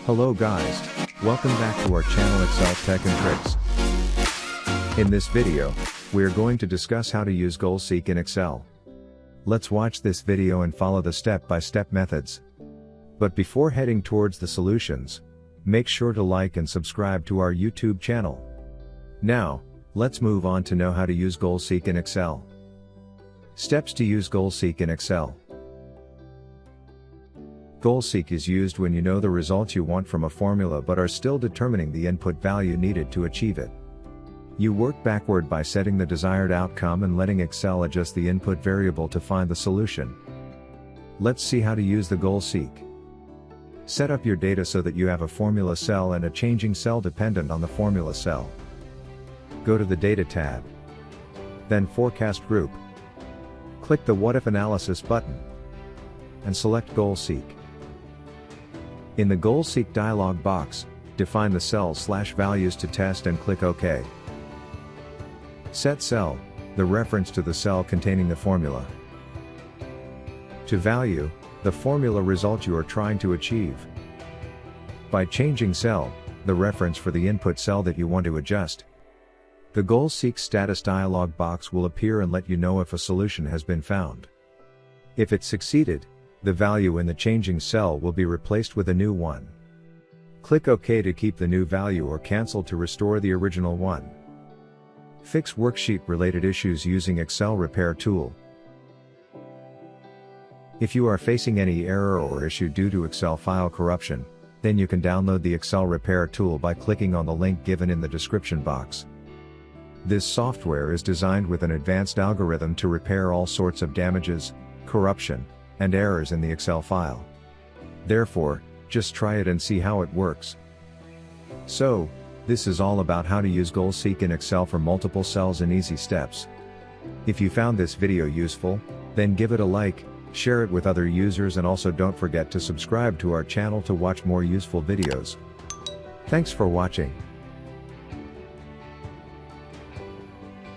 Hello guys, welcome back to our channel Excel Tech and Tricks. In this video, we are going to discuss how to use goal seek in Excel. Let's watch this video and follow the step-by-step methods. But before heading towards the solutions, make sure to like and subscribe to our YouTube channel. Now, let's move on to know how to use goal seek in Excel. Steps to use goal seek in Excel. Goal seek is used when you know the results you want from a formula but are still determining the input value needed to achieve it. You work backward by setting the desired outcome and letting Excel adjust the input variable to find the solution. Let's see how to use the goal seek. Set up your data so that you have a formula cell and a changing cell dependent on the formula cell. Go to the Data tab. Then Forecast Group. Click the What If Analysis button. And select Goal Seek. In the Goal Seek dialog box, define the cell/values to test and click OK. Set cell, the reference to the cell containing the formula. To value, the formula result you are trying to achieve. By changing cell, the reference for the input cell that you want to adjust. The Goal Seek status dialog box will appear and let you know if a solution has been found. If it succeeded, the value in the changing cell will be replaced with a new one. Click OK to keep the new value or cancel to restore the original one. Fix worksheet-related issues using Excel Repair tool. If you are facing any error or issue due to Excel file corruption, then you can download the Excel Repair tool by clicking on the link given in the description box. This software is designed with an advanced algorithm to repair all sorts of damages, corruption, and errors in the Excel file. Therefore, just try it and see how it works. So, this is all about how to use goal seek in Excel for multiple cells in easy steps. If you found this video useful, then give it a like, share it with other users, and also don't forget to subscribe to our channel to watch more useful videos. Thanks for watching.